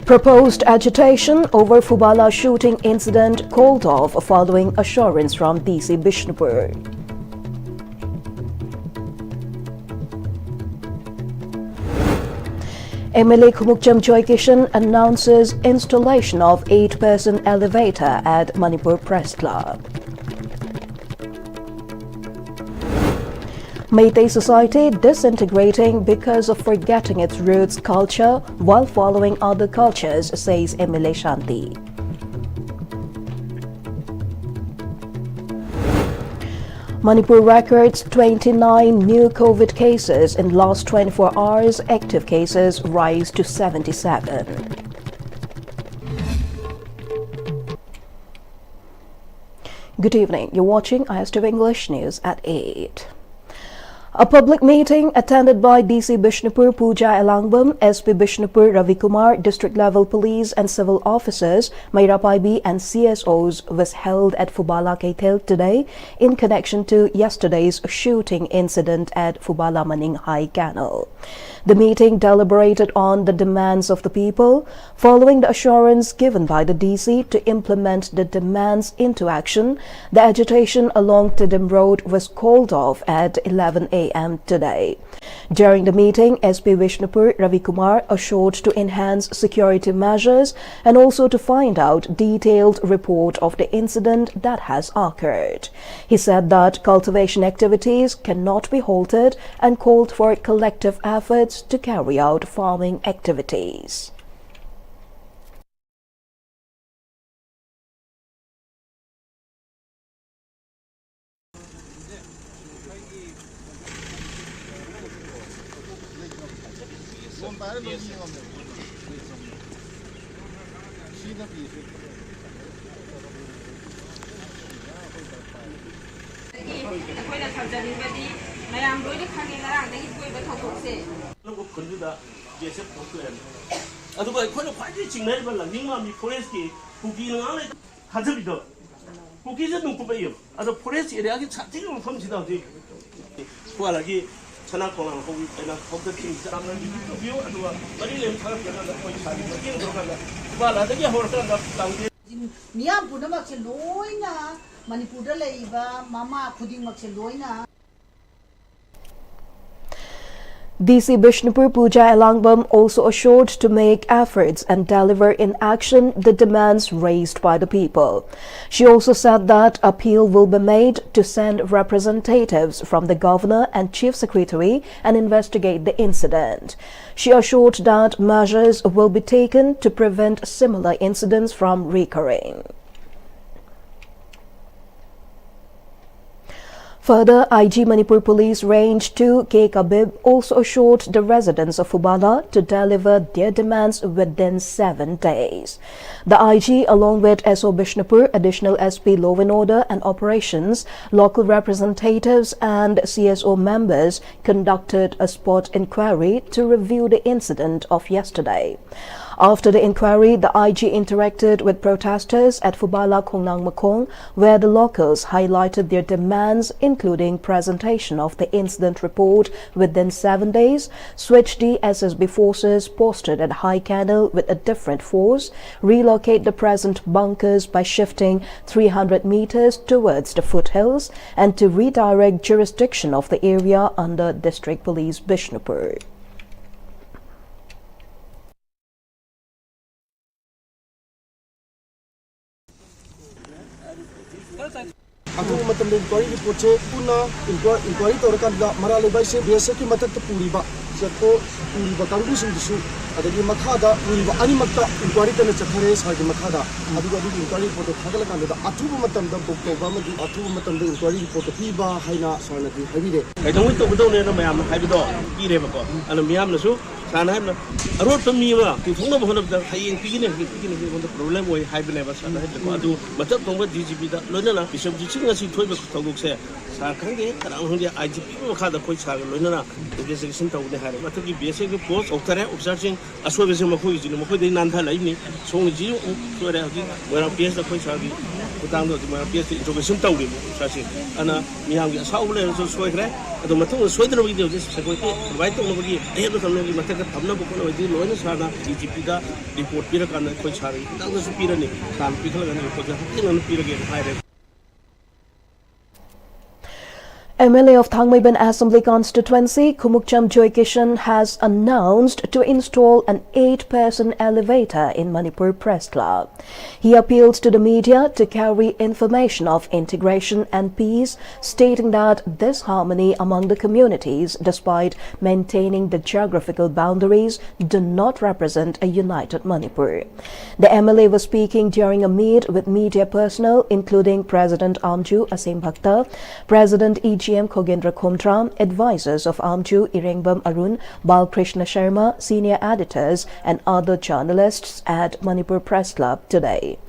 Proposed agitation over Fubala shooting incident called off following assurance from DC Bishnupur. MLA Khumukcham Joykishan announces installation of 8-person elevator at Manipur Press Club. Meitei society disintegrating because of forgetting its roots culture while following other cultures, says MLA Shanti. Manipur records 29 new COVID cases in last 24 hours. Active cases rise to 77. Good evening. You're watching Mayang English News at 8. A public meeting attended by DC Bishnupur Pooja Elangbam, SP Bishnupur Ravi Kumar, district level police and civil officers, Mairapai and CSOs was held at Fubala Kaithel today in connection to yesterday's shooting incident at Fubala Maning High Canal. The meeting deliberated on the demands of the people, following the assurance given by the DC to implement the demands into action. The agitation along Tidim Road was called off at 11 a.m. today. During the meeting, SP Bishnupur Ravi Kumar assured to enhance security measures and also to find out detailed report of the incident that has occurred. He said that cultivation activities cannot be halted and called for collective efforts to carry out farming activities. DC Bishnupur Pooja Elangbam also assured to make efforts and deliver in action the demands raised by the people. She also said that appeal will be made to send representatives from the governor and chief secretary and investigate the incident. She assured that measures will be taken to prevent similar incidents from recurring. Further, IG Manipur Police Range 2 K. Kabib also assured the residents of Fubala to deliver their demands within 7 days. The IG, along with SO Bishnupur, Additional SP Law and Order and Operations, local representatives and CSO members conducted a spot inquiry to review the incident of yesterday. After the inquiry, the IG interacted with protesters at Fubala Kongnang Makong, where the locals highlighted their demands, including presentation of the incident report within 7 days, switch the SSB forces posted at High Canal with a different force, relocate the present bunkers by shifting 300 meters towards the foothills, and to redirect jurisdiction of the area under District Police Bishnupur. inquiry report inquiry torakanda marale by se basic matak puriba seko puriba kangu sindisu adagi makhada puriba animakta inquiry tana chakhare sagi makhada aduga inquiry report thagala kanda athubu matamda book toba madi athubu matamda inquiry report piba haina sarna di habide kaidong to budone na mayam haibido pire bako ana miyam nasu sana na arot pamiwa ti thongna bahona da hayeng pigine the problem oi haibine ba sana ko adu matak tongba DGP da loina bisam jichinga si thoiba thogok se sa khange karang hundia IGP makhada koi sa loina investigation tawne hare mataki basic post oktare observing aswa bese makoi jinu makoi de nan tha laini song ji sore haji wara PS da koi sa gi ꯃꯇꯥꯡꯗ ꯄꯤꯑꯦꯁꯇꯤ ꯏꯟꯇ꯭ꯔꯣꯒꯦꯁꯟ ꯇꯧꯔꯤꯕ ꯁꯥꯁꯤ ꯑꯗꯨꯅ ꯃꯤꯌꯥꯝꯒꯤ ꯑꯁꯥꯎꯕ ꯂꯩꯔꯁꯨ ꯁꯣꯏꯈ꯭ꯔꯦ ꯑꯗꯣ ꯃꯇꯨꯡꯗ ꯁꯣꯏꯗꯅꯕꯒꯤꯗꯤ ꯍꯧꯖꯤꯛ security provide ꯇꯧꯅꯕꯒꯤ ꯑꯍꯦꯟꯕ ꯊꯝꯅꯕꯒꯤ ꯃꯊꯛꯇ ꯊꯝꯅꯕ ꯈꯣꯠꯅꯕꯗꯤ ꯂꯣꯏꯅ ꯁꯥꯔꯅ DGPꯗ ꯔꯤꯄꯣꯔꯠ ꯄꯤꯔꯀꯥꯟꯗ ꯑꯩꯈꯣꯏ ꯁꯥꯔꯒꯤ ꯈꯤꯇꯪꯗꯁꯨ ꯄꯤꯔꯅꯤ ꯁꯥꯔꯅ ꯄꯤꯈꯠꯂꯒꯅꯤ ꯔꯤꯄꯣꯔꯠꯁꯦ ꯍꯛꯊꯦꯡꯅꯅ ꯄꯤꯔꯒꯦꯅ ꯍꯥꯏꯔꯦ MLA of Thangmaiban Assembly Constituency, Kumukcham Joykishan, has announced to install an 8-person elevator in Manipur Press Club. He appeals to the media to carry information of integration and peace, stating that this harmony among the communities, despite maintaining the geographical boundaries, do not represent a united Manipur. The MLA was speaking during a meet with media personnel, including President Amju Asim Bhakta, President EGM Khogendra Khomtram, advisors of Amju Irengbam Arun, Balkrishna Sharma, senior editors and other journalists at Manipur Press Club today.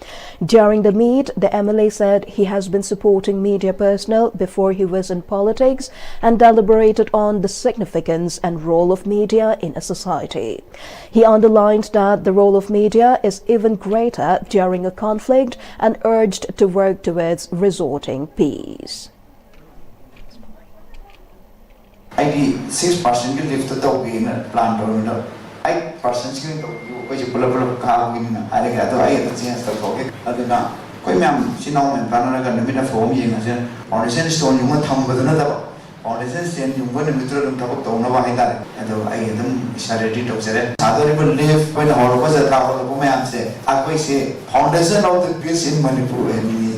During the meet, the MLA said he has been supporting media personnel before he was in politics and deliberated on the significance and role of media in a society. He underlined that the role of media is even greater during a conflict and urged to work towards resorting peace. I 6% lift the dog in a plant or 8% which is pull up car in I got the chance to forget. I did not. Quimam, she know and Panaka and the minute for me on the same stone you want to with another. On the same you went and withdraw them to Nova Hida, and I get them started to say, I don't even live when all was a travel of woman say, I say, foundation of the peace in Manipur and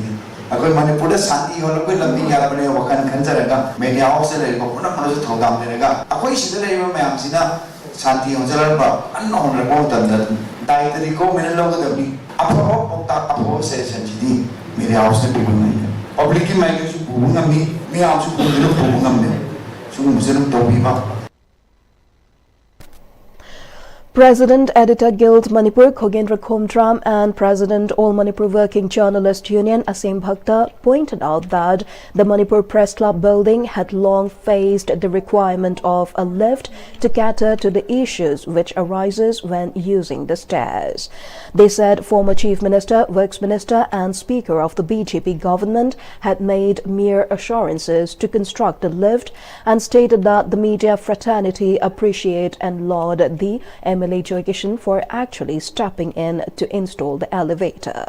अगर मणिपुर शांति होने कोई लंबी यात्रा बने वकान खंजरेगा media house ले को पुनः पुनः जो थोड़ा मिलेगा अकोई सीधे ले में हम सीना शांति हो जाए बा अन्य होने को तंदर दाई तरीकों में लोग तभी अपोरो मुक्ता अपोरो से संजीदी मेडिया हाउस ने भी बनाई पब्लिक की माइक जो बुबुंगा मी हाउस बुबुंगा बुबुंगा में जो मुझे तो भी बा President Editor Guild Manipur Khogendra Khomtram and President All Manipur Working Journalist Union Asim Bhakta pointed out that the Manipur Press Club building had long faced the requirement of a lift to cater to the issues which arises when using the stairs. They said former Chief Minister, Works Minister and Speaker of the BJP government had made mere assurances to construct the lift and stated that the media fraternity appreciate and laud the MLA Joykishan for actually stepping in to install the elevator.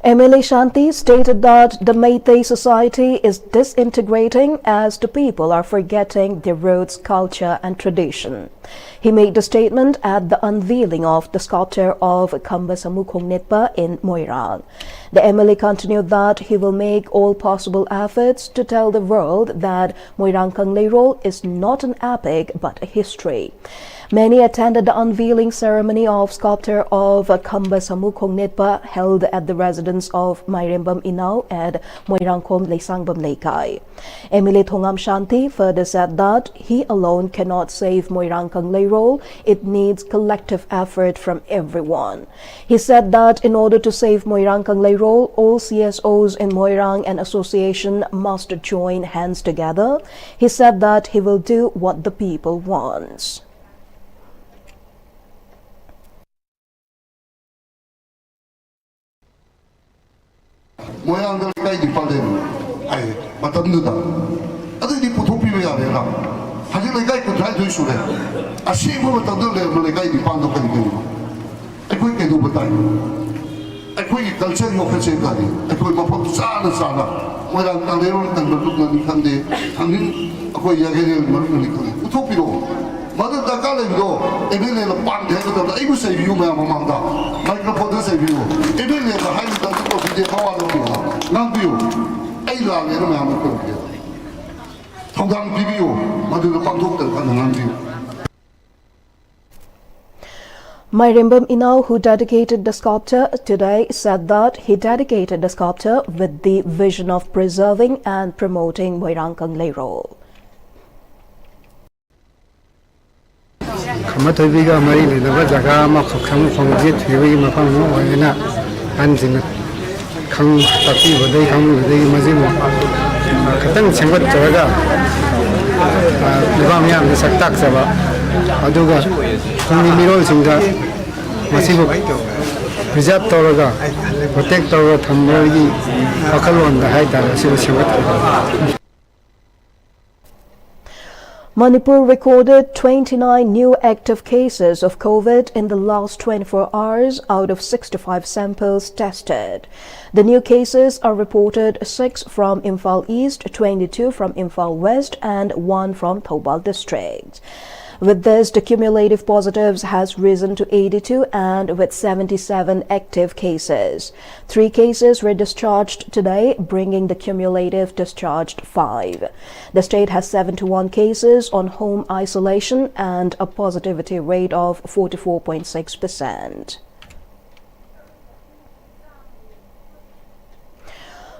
MLA Shanti stated that the Meitei society is disintegrating as the people are forgetting their roots, culture and tradition. He made the statement at the unveiling of the sculpture of Khamba Samukhongnetpa in Moirang. The MLA continued that he will make all possible efforts to tell the world that Moirang Kangleirol is not an epic but a history. Many attended the unveiling ceremony of sculpture of Khamba Samukhongnetpa held at the residence of Mairembam Inau at Moirangkom Leisangbam Leikai. MLA Thongam Shanti further said that he alone cannot save Moirang Kangleirol. It needs collective effort from everyone. He said that in order to save Moirang Kangleirol, all CSOs in Moirang and association must join hands together. He said that he will do what the people wants. Moyang the guy dependent. I, but I'm not. Other people who be there. Has the guy could try to shoot it? A shame of the guy depend on the I quick do the time. I quick culture of the same guy. I quick put Sana Sana. When I'm done, and the look and the Hangin, a quick Yagari, Utopio. Mother Dakaligo, Emily Pan, I will say you, Mamma, microphone say you, Emily, the high of the power of you, not you, Ayla, and Mamma. Tongang Bibu, Mother the Panduk, and Nandu. Mayang Imphal, who dedicated the sculpture today, said that he dedicated the sculpture with the vision of preserving and promoting Moirang Leirol. Kamatobiga Marine, the Vajagama, come from the Tiri Mapano, and in Kang Taki, but they come with the Mazimo. Katan Simbat Jaga, Nivamia, the Saktaksava. Aduga, kung mirol singa, masibo preserve toroga, protect toroga thambogi, akalon the height that sibo. Manipur recorded 29 new active cases of COVID in the last 24 hours out of 65 samples tested. The new cases are reported 6 from Imphal East, 22 from Imphal West, and 1 from Fubala district. With this, the cumulative positives has risen to 82 and with 77 active cases. 3 cases were discharged today, bringing the cumulative discharged 5. The state has 71 cases on home isolation and a positivity rate of 44.6%.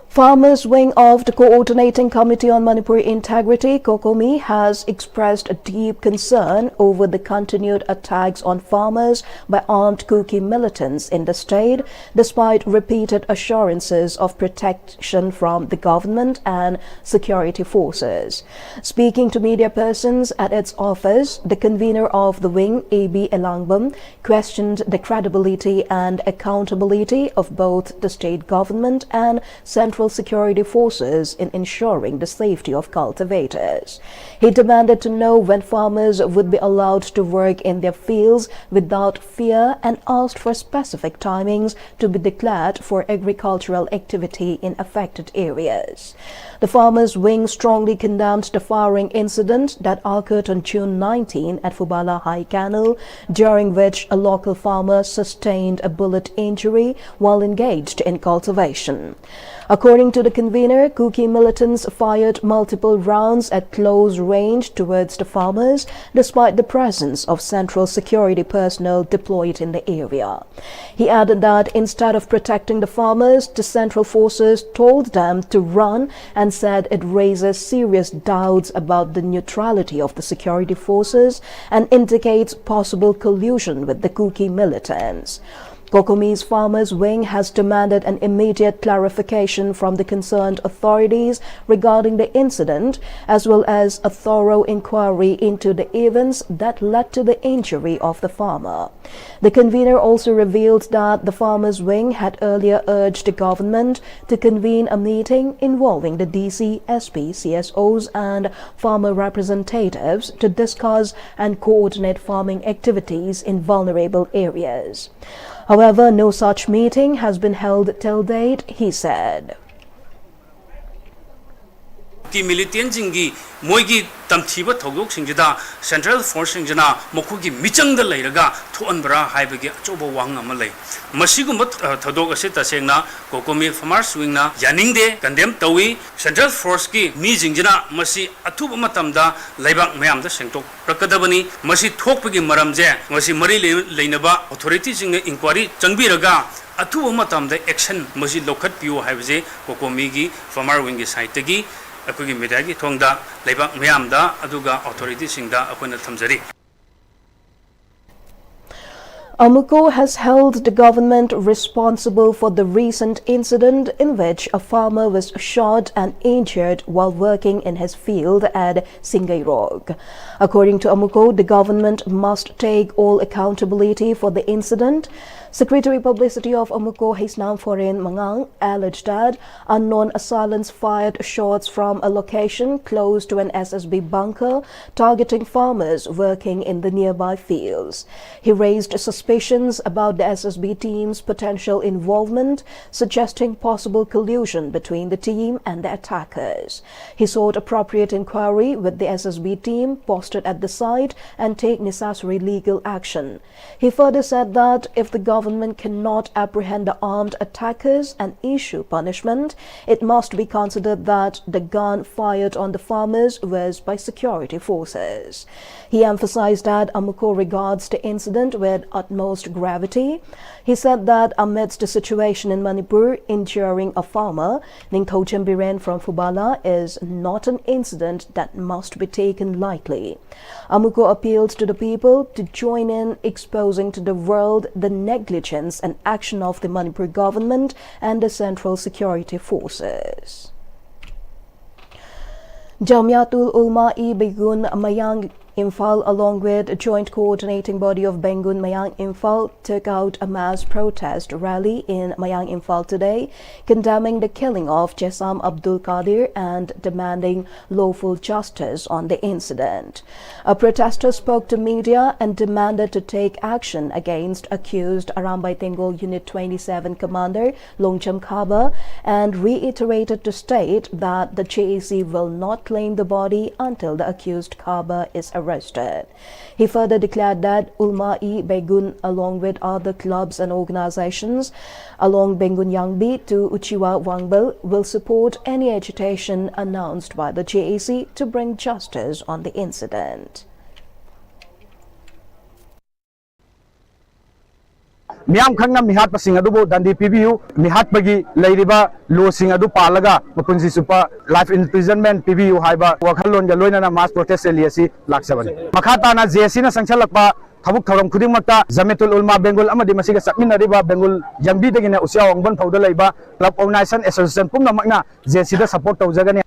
Farmers' wing of the Coordinating Committee on Manipur Integrity, COCOMI, has expressed a deep concern over the continued attacks on farmers by armed Kuki militants in the state, despite repeated assurances of protection from the government and security forces. Speaking to media persons at its office, the convener of the wing, A.B. Elangbam, questioned the credibility and accountability of both the state government and central security forces in ensuring the safety of cultivators. He demanded to know when farmers would be allowed to work in their fields without fear and asked for specific timings to be declared for agricultural activity in affected areas. The farmers' wing strongly condemned the firing incident that occurred on June 19 at Fubala High Canal, during which a local farmer sustained a bullet injury while engaged in cultivation. According to the convener, Kuki militants fired multiple rounds at close range towards the farmers, despite the presence of central security personnel deployed in the area. He added that instead of protecting the farmers, the central forces told them to run and said it raises serious doubts about the neutrality of the security forces and indicates possible collusion with the Kuki militants. COCOMI's Farmers Wing has demanded an immediate clarification from the concerned authorities regarding the incident, as well as a thorough inquiry into the events that led to the injury of the farmer. The convener also revealed that the Farmers Wing had earlier urged the government to convene a meeting involving the DC, SP, CSOs and farmer representatives to discuss and coordinate farming activities in vulnerable areas. However, no such meeting has been held till date, he said. The militant jingi moigi tamthiba thogok singjida central force singjana mokugi michang da leiraga thuanbra haibagi achoba wang amalai masigumba thodok ase tasengna COCOMI farmers wing na yaningde condemn tawi central force ki mi jingjana masi athuba matamda leibak mayam da sengtok prakadabani masi thokpagi maramje masi mari leinaba authority jingna inquiry changbiraga athuba matamda action masi lokhat piu haibje COCOMI gi farmer wing gi side gi Akugi Midagi Tonda, Lebak Miamda, Aduga authorities in da Akuna Tamzari. Amuko has held the government responsible for the recent incident in which a farmer was shot and injured while working in his field at Singairog. According to Amuko, the government must take all accountability for the incident. Secretary Publicity of Amuko Hisnam Foreign Mangang alleged that unknown assailants fired shots from a location close to an SSB bunker, targeting farmers working in the nearby fields. He raised suspicion suspicions about the SSB team's potential involvement, suggesting possible collusion between the team and the attackers. He sought appropriate inquiry with the SSB team posted at the site and take necessary legal action. He further said that if the government cannot apprehend the armed attackers and issue punishment, it must be considered that the gun fired on the farmers was by security forces. He emphasized that Amuko regards the incident with utmost gravity. He said that amidst the situation in Manipur, injuring a farmer, Ningthauchem Biren from Fubala, is not an incident that must be taken lightly. Amuko appealed to the people to join in exposing to the world the negligence and action of the Manipur government and the Central Security Forces. Jamiatul Ulama-e Mayang Imphal, along with a joint coordinating body of Bengun Mayang Imphal, took out a mass protest rally in Mayang Imphal today, condemning the killing of Jesam Abdul Qadir and demanding lawful justice on the incident. A protester spoke to media and demanded to take action against accused Arambay Tengol Unit 27 Commander Longcham Khaba and reiterated to state that the JAC will not claim the body until the accused Khaba is arrested. He further declared that Ulma-e Bengun, along with other clubs and organizations along Bengun Yangbi to Uchiwa Wangbel, will support any agitation announced by the JAC to bring justice on the incident. Miyam khangna mihat pasing adubo dandi PBU mihat bagi leiriba lo sing adu palaga mapunsi supa life imprisonment PBU haiba wakhalon ga loina na mass protest eliasi laksabani makhata na JC na sangchalakpa thabuk thorom khuding makta Jamiatul Ulama Bengal amadi masiga sakminariba Bengal Jambi dagina usia wangbon phauda leiba club organization association pumna makna JC da support tawjagani.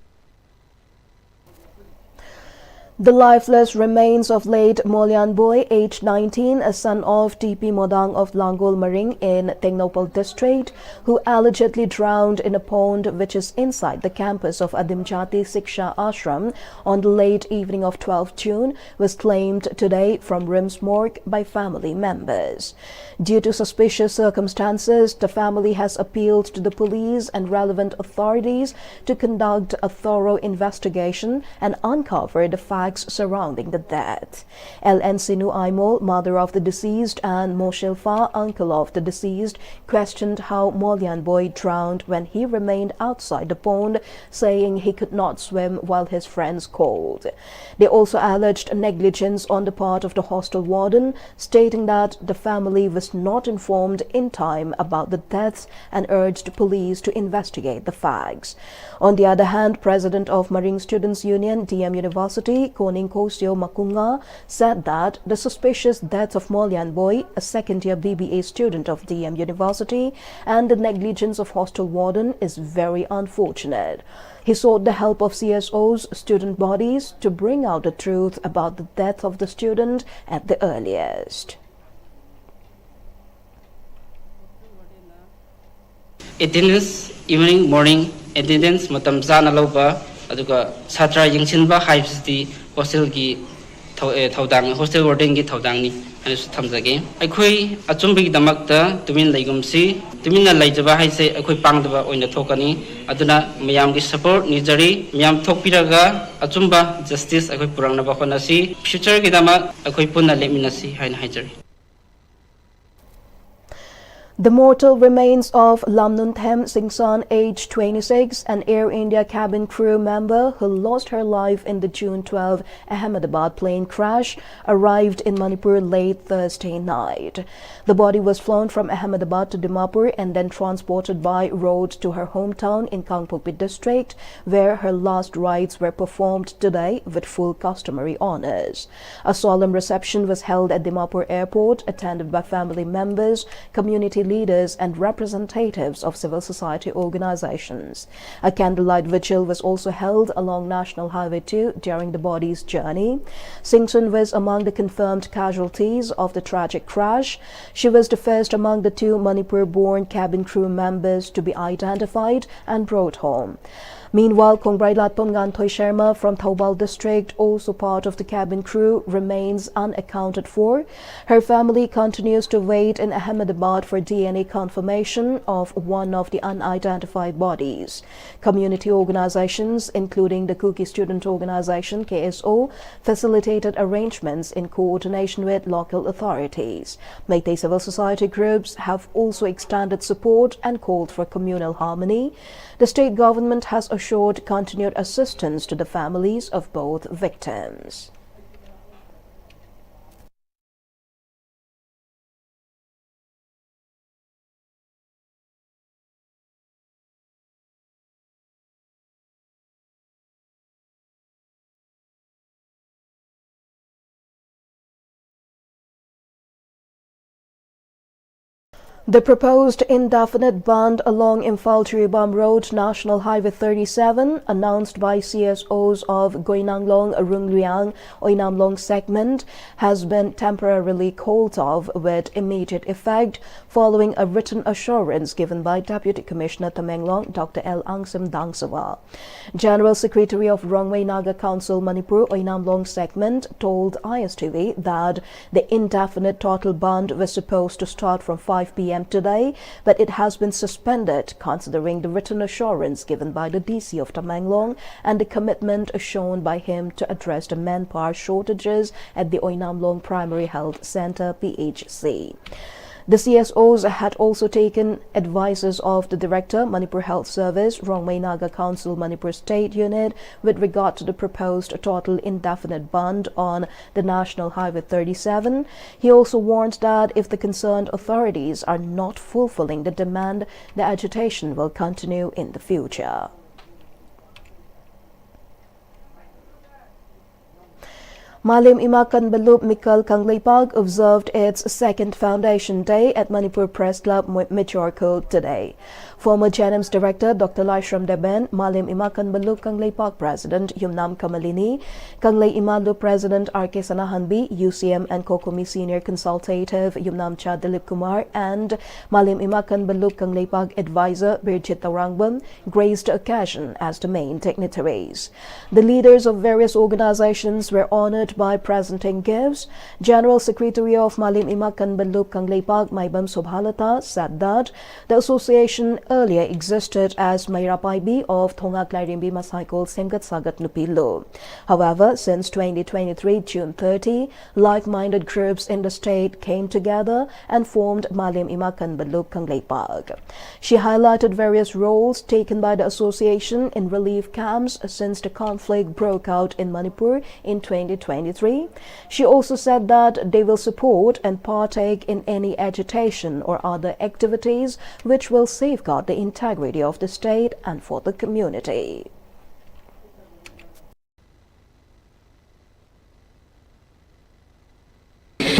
The lifeless remains of late Molyan Boy, aged 19, a son of TP Modang of Langol Maring in Tengnopal district, who allegedly drowned in a pond which is inside the campus of Adimjati Siksha Ashram on the late evening of 12 June, was claimed today from Rims Morgue by family members. Due to suspicious circumstances, the family has appealed to the police and relevant authorities to conduct a thorough investigation and uncover the facts surrounding the death. LN Sinu Aimol, mother of the deceased, and Moshilfa, uncle of the deceased, questioned how Molyan Boy drowned when he remained outside the pond, saying he could not swim while his friends called. They also alleged negligence on the part of the hostel warden, stating that the family was not informed in time about the deaths and urged police to investigate the facts. On the other hand, President of Marine Students Union, DM University, Koning Kosyo Makunga, said that the suspicious death of Molyan Boy, a second-year BBA student of DM University, and the negligence of hostel warden is very unfortunate. He sought the help of CSOs, student bodies, to bring out the truth about the death of the student at the earliest. Attendance evening morning attendance matam zana loba aduga satra yingsinba haibsiti hostel gi thaudang hostel warden gi thaudang ni ani thamjage aikhoi achumbi damakta tumin laigumsi tumina laijaba haise aikhoi pangdaba oina thokani aduna mayam gi support nijari mayam thokpiraga achumba justice aikhoi purangna ba khonasi future gi damak aikhoi punna leminasi haina haijari. The mortal remains of Lamnunthem Singsan, aged 26, an Air India cabin crew member who lost her life in the June 12 Ahmedabad plane crash, arrived in Manipur late Thursday night. The body was flown from Ahmedabad to Dimapur and then transported by road to her hometown in Kangpokpi district, where her last rites were performed today with full customary honors. A solemn reception was held at Dimapur airport, attended by family members, community leaders and representatives of civil society organizations. A candlelight vigil was also held along National Highway 2 during the body's journey. Singson was among the confirmed casualties of the tragic crash. She was the first among the two Manipur-born cabin crew members to be identified and brought home. Meanwhile, Kongbrai Latpom Nganthoy Sharma from Thoubal district, also part of the cabin crew, remains unaccounted for. Her family continues to wait in Ahmedabad for DNA confirmation of one of the unidentified bodies. Community organizations, including the Kuki Student Organization KSO, facilitated arrangements in coordination with local authorities. Meitei civil society groups have also extended support and called for communal harmony. The state government has assured continued assistance to the families of both victims. The proposed indefinite bandh along Imphal-Tiribam Road, National Highway 37, announced by CSOs of Goinanglong, Rungliang, Oinamlong segment, has been temporarily called off with immediate effect following a written assurance given by Deputy Commissioner Tamenglong, Dr. L. Angsim Dangsawa. General Secretary of Rongwei Naga Council Manipur, Oinamlong segment, told ISTV that the indefinite total bandh was supposed to start from 5 p.m. today, but it has been suspended considering the written assurance given by the DC of Tamenglong and the commitment shown by him to address the manpower shortages at the Oinamlong Primary Health Center PHC. The CSOs had also taken advices of the Director, Manipur Health Service, Rongwei Naga Council, Manipur State Unit, with regard to the proposed total indefinite bandh on the National Highway 37. He also warned that if the concerned authorities are not fulfilling the demand, the agitation will continue in the future. Malim Imakan Balup Mikal Kangleipag observed its second Foundation Day at Manipur Press Club, Michorkul today. Former JNM's Director Dr. Laishram Deben, Malim Imakan Balup Kangleipag President Yumnam Kamalini, Kanglei Imalu President R.K. Sanahanbi, UCM and Kokomi Senior Consultative Yumnam Cha Dilip Kumar, and Malim Imakan Balup Kangleipag Advisor Birjit Tarangbam graced the occasion as the main dignitaries. The leaders of various organizations were honored by presenting gifts. General Secretary of Malim Imakan Balup Kangleipag, Maibam Sobhalata, said that the association earlier existed as Mayrapaibi of Thongak Lairimbi Masaikol Semgat Sagat Nupilo. However, since 2023, June 30, like-minded groups in the state came together and formed Malim Imakan Balup Kangleipag. She highlighted various roles taken by the association in relief camps since the conflict broke out in Manipur in 2023. She also said that they will support and partake in any agitation or other activities which will safeguard the integrity of the state and for the community.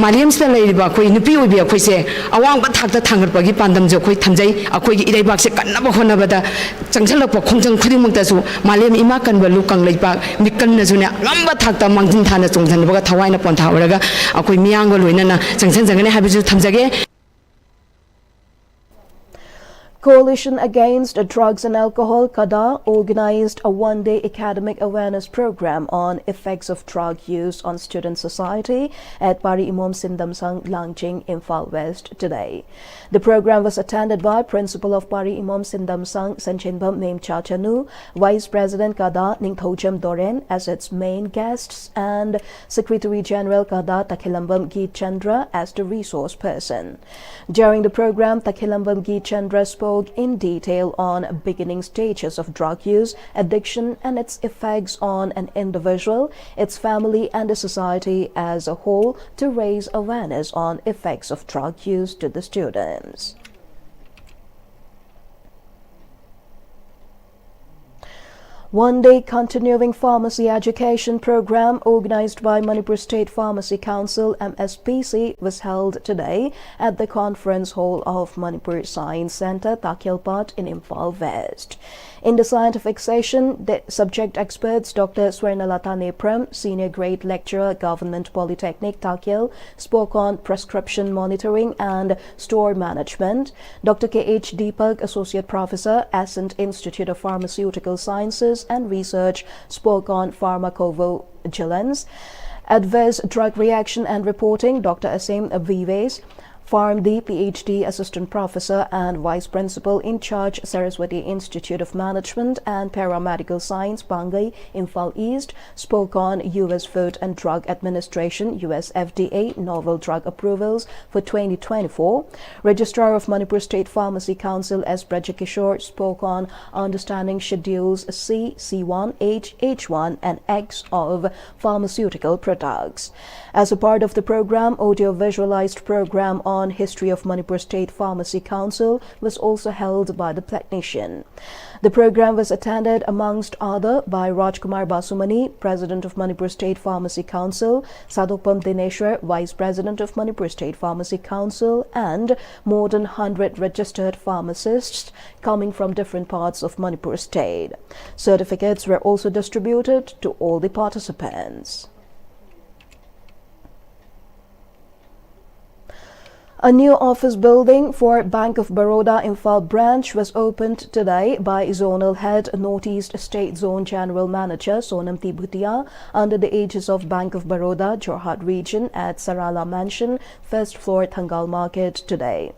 Maliamsda leiriba khoi nupi oibi khoi se awang ba thakta thangarpa gi pandam jo khoi thamjai akhoi gi ireibak se kannaba honabada changchalakpa khongjang khudimukta su Maliam Imakan Balup Kangleipag mikkan na june ngamba thakta mangjin thana chongthan baga thawaina pontha oraga akhoi miyang ba loinana changchan jangane habiju thamjage. Coalition Against Drugs and Alcohol, KADA, organized a one-day academic awareness program on effects of drug use on student society at Pari Imom Sindamsang, Langjing, Imphal West today. The program was attended by Principal of Pari Imom Sindamsang, Sanchenbam Mem Chachanu, Vice President KADA, Ningthojam Doren as its main guests, and Secretary General KADA, Takhilambam Geet Chandra as the resource person. During the program, Takhilambam Geet Chandra spoke in detail on beginning stages of drug use, addiction, and its effects on an individual, its family, and the society as a whole to raise awareness on effects of drug use to the students. One-day continuing pharmacy education program organized by Manipur State Pharmacy Council (MSPC) was held today at the Conference Hall of Manipur Science Centre, Takyalpat in Imphal West. In the scientific session, the subject experts Dr. Swernalata Nepram, Senior Grade Lecturer, Government Polytechnic, Takyal, spoke on prescription monitoring and store management. Dr. K.H. Deepak, Associate Professor, Ascent Institute of Pharmaceutical Sciences and Research, spoke on pharmacovigilance, adverse drug reaction and reporting. Dr. Asim Vives, PharmD, PhD, Assistant Professor and Vice Principal in charge, Saraswati Institute of Management and Paramedical Science, Mayang Imphal East, spoke on U.S. Food and Drug Administration, US FDA, novel drug approvals for 2024. Registrar of Manipur State Pharmacy Council, S. Brajakishore, spoke on understanding schedules C, C1, H, H1 and X of pharmaceutical products. As a part of the program, audio-visualized program on History of Manipur State Pharmacy Council was also held by the technician. The program was attended amongst other by Rajkumar Basumani, President of Manipur State Pharmacy Council, Sadopam Dineshwar, Vice President of Manipur State Pharmacy Council, and more than 100 registered pharmacists coming from different parts of Manipur State. Certificates were also distributed to all the participants. A new office building for Bank of Baroda Imphal branch was opened today by Zonal Head Northeast State Zone General Manager Sonam Bhutia under the aegis of Bank of Baroda, Jorhat Region at Sarala Mansion, first floor, Thangal Market today.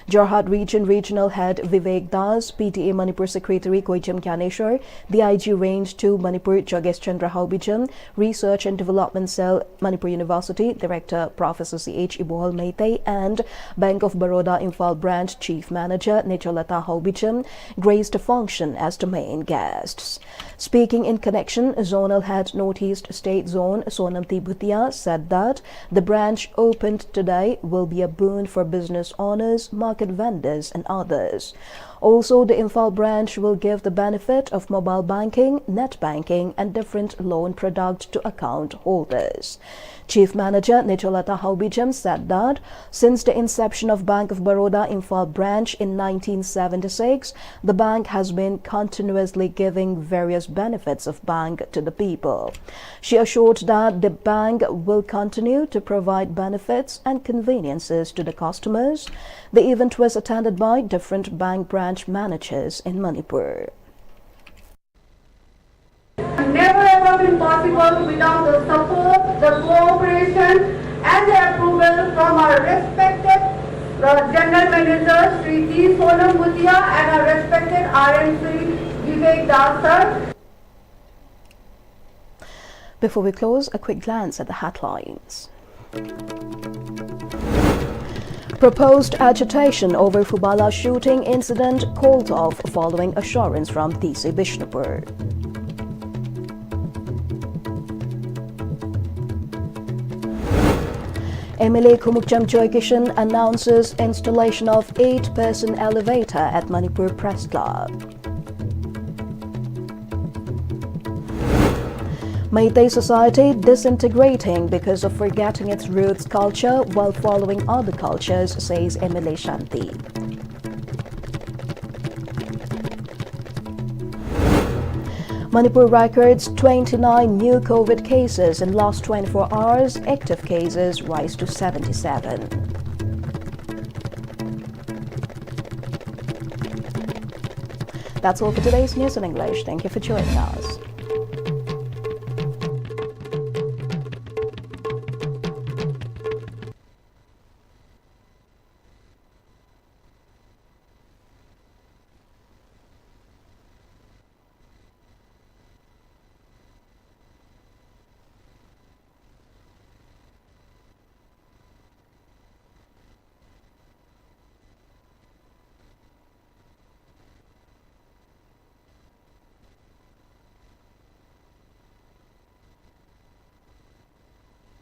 Jorhat Region Regional Head Vivek Das, PTA Manipur Secretary Koijam Gyaneshwar, DIG Range 2 Manipur Jogesh Chandra Haubijam, Research and Development Cell Manipur University Director Professor C.H. Ibohal Meitei, and Bank of Baroda Imphal Branch Chief Manager Necholata Haubijam graced the function as the main guests. Speaking in connection, Zonal Head Northeast State Zone Sonam Bhutia said that the branch opened today will be a boon for business owners, market vendors and others. Also, the Imphal branch will give the benefit of mobile banking, net banking and different loan products to account holders. Chief Manager Necholata Haubijam said that since the inception of Bank of Baroda Imphal branch in 1976, the bank has been continuously giving various benefits of bank to the people. She assured that the bank will continue to provide benefits and conveniences to the customers. The event was attended by different bank branch managers in Manipur. Never ever been possible without the support, the cooperation and the approval from our respected General Manager Sri T. Sonam Bhutia and our respected RMC Vivek Das sir. Before we close, a quick glance at the headlines. Proposed agitation over Fubala shooting incident called off following assurance from DC Bishnupur. MLA Kumukcham Joykishan announces installation of 8-person elevator at Manipur Press Club. Meitei society disintegrating because of forgetting its roots culture while following other cultures, says MLA Shanti. Manipur records 29 new COVID cases in last 24 hours. Active cases rise to 77. That's all for today's news in English. Thank you for joining us.